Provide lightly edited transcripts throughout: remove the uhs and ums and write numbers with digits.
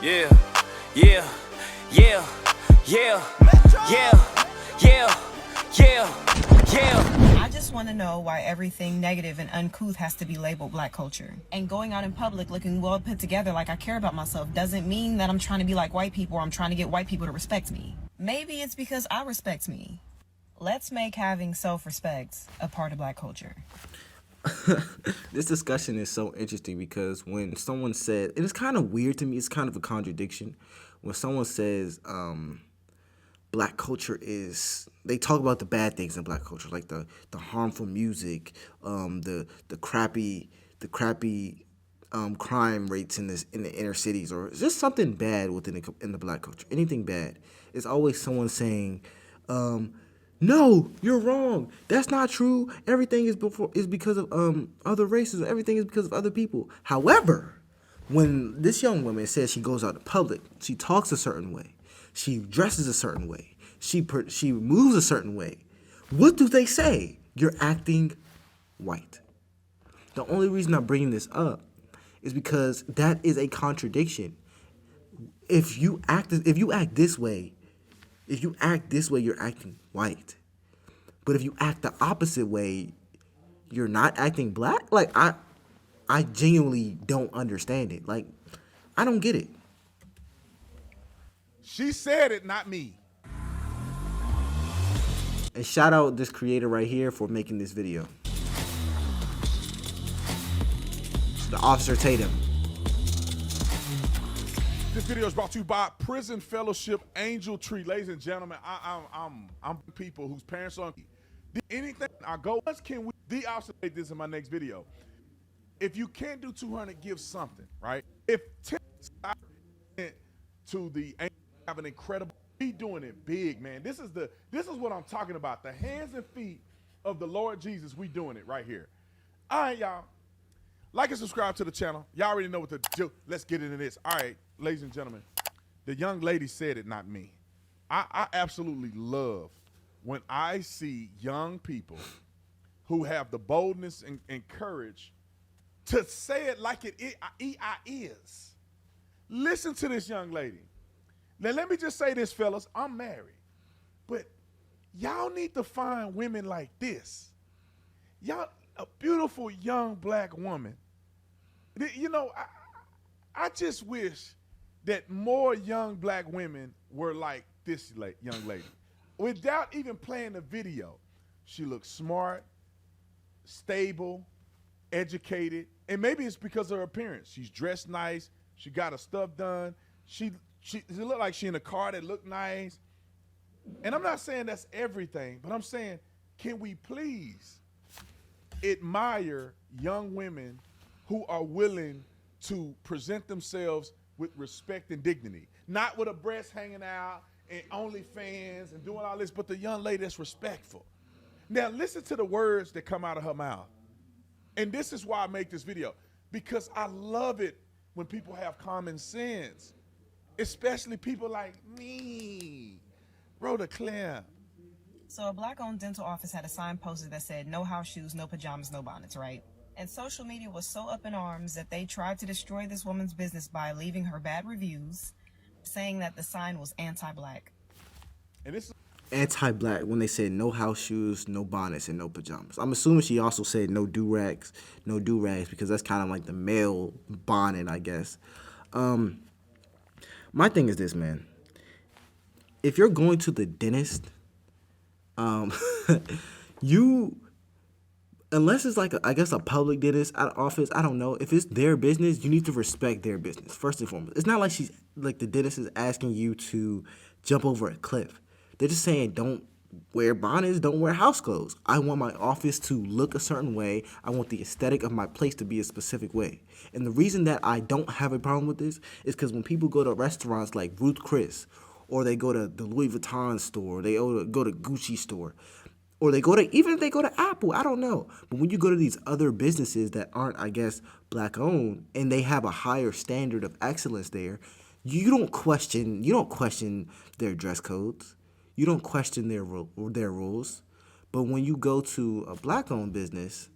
Yeah, yeah, yeah, yeah, yeah, yeah, yeah. I just want to know why everything negative and uncouth has to be labeled black culture. And going out in public looking well put together like I care about myself doesn't mean that I'm trying to be like white people or I'm trying to get white people to respect me. Maybe it's because I respect me. Let's make having self-respect a part of black culture. This discussion is so interesting because when someone said, and it's kind of weird to me, it's kind of a contradiction. When someone says black culture is, they talk about the bad things in black culture, like the harmful music, the crappy crime rates in the inner cities, or just something bad in the black culture. Anything bad, it's always someone saying, no, you're wrong. That's not true. Everything is because of other races. Everything is because of other people. However, when this young woman says she goes out in public, she talks a certain way, she dresses a certain way, she moves a certain way. What do they say? You're acting white. The only reason I'm bringing this up is because that is a contradiction. If you act this way, you're acting white. But if you act the opposite way, you're not acting black? Like, I genuinely don't understand it. Like, I don't get it. She said it, not me. And shout out this creator right here for making this video. The Officer Tatum. This video is brought to you by Prison Fellowship Angel Tree. Ladies and gentlemen, I'm people whose parents are anything I go, what can we the officer made this in my next video. If you can't do 200, give something, right? If 10 to the angel have an incredible, he doing it big, man. This is what I'm talking about. The hands and feet of the Lord Jesus, we doing it right here. All right, y'all. Like and subscribe to the channel. Y'all already know what to do. Let's get into this. All right, ladies and gentlemen, the young lady said it, not me. I absolutely love when I see young people who have the boldness and courage to say it like it is. Listen to this young lady. Now, let me just say this, fellas. I'm married, but y'all need to find women like this. Y'all, a beautiful young black woman. You know, I just wish that more young black women were like this young lady. Without even playing the video, she looks smart, stable, educated, and maybe it's because of her appearance. She's dressed nice. She got her stuff done. She looked like she in a car that looked nice. And I'm not saying that's everything, but I'm saying, can we please admire young women who are willing to present themselves with respect and dignity, not with a breast hanging out and OnlyFans and doing all this, but the young lady that's respectful. Now listen to the words that come out of her mouth. And this is why I make this video, because I love it when people have common sense, especially people like me, Rhoda Claire. So a black-owned dental office had a sign posted that said, no house shoes, no pajamas, no bonnets, right? And social media was so up in arms that they tried to destroy this woman's business by leaving her bad reviews, saying that the sign was anti-black. And this is Anti-black when they said no house shoes, no bonnets, and no pajamas. I'm assuming she also said no do-rags, because that's kind of like the male bonnet, I guess. My thing is this, man. If you're going to the dentist, unless it's like I guess a public dentist office, I don't know. If it's their business, you need to respect their business first and foremost. It's not like the dentist is asking you to jump over a cliff. They're just saying don't wear bonnets, don't wear house clothes. I want my office to look a certain way. I want the aesthetic of my place to be a specific way. And the reason that I don't have a problem with this is because when people go to restaurants like Ruth Chris, or they go to the Louis Vuitton store, or they go to Gucci store, or even if they go to Apple, I don't know. But when you go to these other businesses that aren't, I guess, black owned, and they have a higher standard of excellence there, you don't question their dress codes. You don't question their rules. But when you go to a black owned business,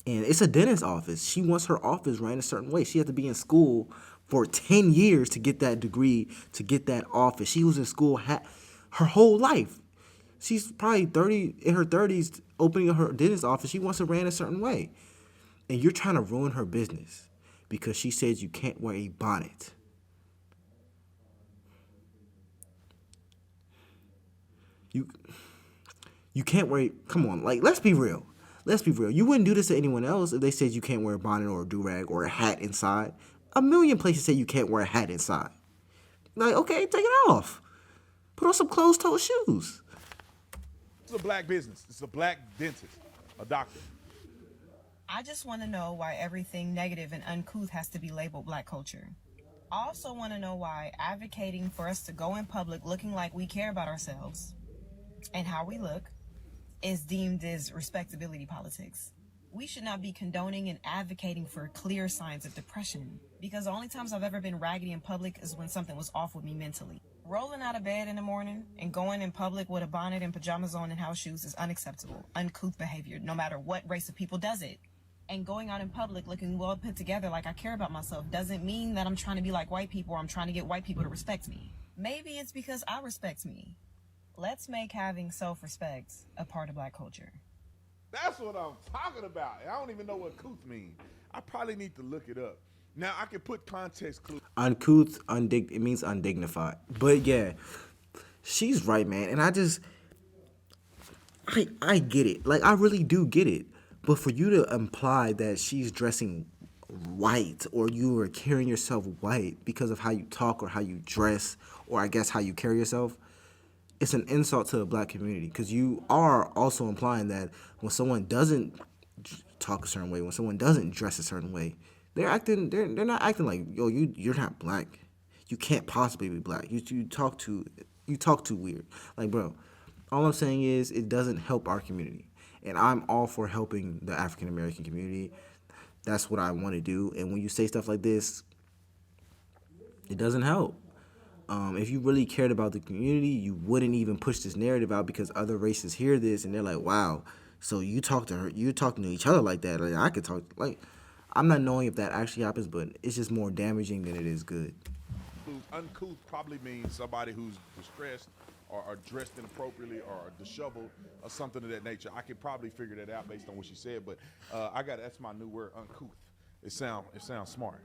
and it's a dentist office, she wants her office ran a certain way. She has to be in school for 10 years to get that degree, to get that office. She was in school her whole life. She's probably 30, in her 30s, opening her dentist office. She wants to run a certain way. And you're trying to ruin her business because she says you can't wear a bonnet. You can't wear, come on, like, let's be real. Let's be real. You wouldn't do this to anyone else if they said you can't wear a bonnet or a do-rag or a hat inside. A million places say you can't wear a hat inside. Like, okay, take it off. Put on some closed-toed shoes. It's a black business. It's a black dentist, a doctor. I just want to know why everything negative and uncouth has to be labeled black culture. I also want to know why advocating for us to go in public looking like we care about ourselves and how we look is deemed as respectability politics. We should not be condoning and advocating for clear signs of depression, because the only times I've ever been raggedy in public is when something was off with me mentally. Rolling out of bed in the morning and going in public with a bonnet and pajamas on and house shoes is unacceptable, uncouth behavior, no matter what race of people does it. And going out in public looking well put together like I care about myself doesn't mean that I'm trying to be like white people or I'm trying to get white people to respect me. Maybe it's because I respect me. Let's make having self-respect a part of black culture. That's what I'm talking about. I don't even know what couth means. I probably need to look it up. Now, I can put context clues. Uncouth, it means undignified. But yeah, she's right, man. And I get it. Like, I really do get it. But for you to imply that she's dressing white or you are carrying yourself white because of how you talk or how you dress or I guess how you carry yourself, it's an insult to the black community, because you are also implying that when someone doesn't talk a certain way, when someone doesn't dress a certain way, they're not acting like, yo, you're not black. You can't possibly be black. You talk too weird. Like, bro, all I'm saying is it doesn't help our community. And I'm all for helping the African American community. That's what I want to do. And when you say stuff like this, it doesn't help. If you really cared about the community, you wouldn't even push this narrative out, because other races hear this and they're like, wow, so you talk to her, you're talking to each other like that. Like, I could talk, like, I'm not knowing if that actually happens, but it's just more damaging than it is good. Uncouth probably means somebody who's distressed or dressed inappropriately or disheveled or something of that nature. I could probably figure that out based on what she said, but that's my new word, uncouth. It sounds smart.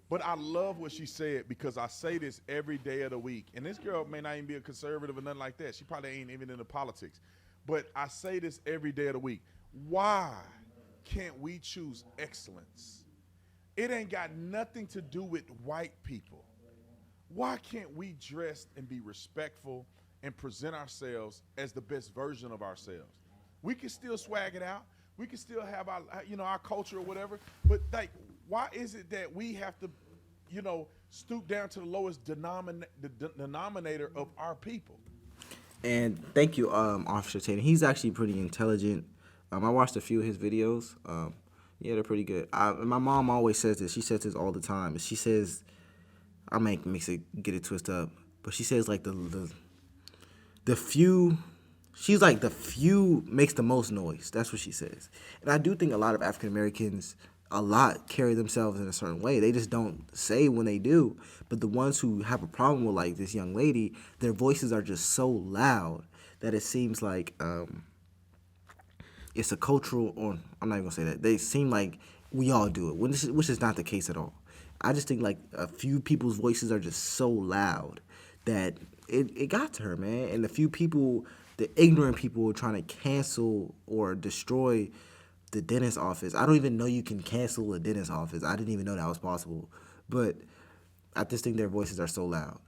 But I love what she said, because I say this every day of the week. And this girl may not even be a conservative or nothing like that. She probably ain't even into politics. But I say this every day of the week. Why can't we choose excellence? It ain't got nothing to do with white people. Why can't we dress and be respectful and present ourselves as the best version of ourselves? We can still swag it out. We can still have our culture or whatever. But like, why is it that we have to, stoop down to the lowest denominator of our people? And thank you, Officer Tatum. He's actually pretty intelligent. I watched a few of his videos. Yeah, they're pretty good. My mom always says this. She says this all the time. And she says, I might get it twisted up, but she says like the few. She's like, the few makes the most noise. That's what she says. And I do think a lot of African Americans carry themselves in a certain way. They just don't say when they do. But the ones who have a problem with, like this young lady, their voices are just so loud that it seems like it's a cultural, or I'm not even gonna say that. They seem like we all do it, which is not the case at all. I just think like a few people's voices are just so loud that it got to her, man. And the few people, the ignorant people, were trying to cancel or destroy the dentist office. I don't even know you can cancel a dentist office. I didn't even know that was possible. But I just think their voices are so loud.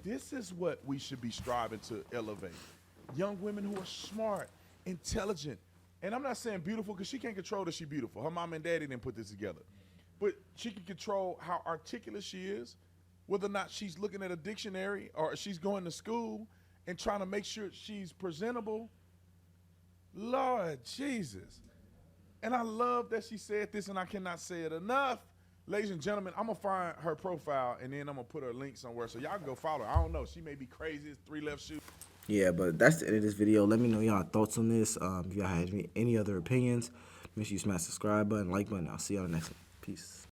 This is what we should be striving to elevate. Young women who are smart, intelligent, and I'm not saying beautiful, because she can't control that she's beautiful. Her mom and daddy didn't put this together. But she can control how articulate she is, whether or not she's looking at a dictionary or she's going to school and trying to make sure she's presentable. Lord Jesus. And I love that she said this, and I cannot say it enough. Ladies and gentlemen, I'm going to find her profile, and then I'm going to put her link somewhere so y'all can go follow her. I don't know. She may be crazy. It's 3 left shoes. Yeah, but that's the end of this video. Let me know y'all thoughts on this. If y'all have any other opinions, make sure you smash the subscribe button, like button. I'll see y'all in the next one. Peace.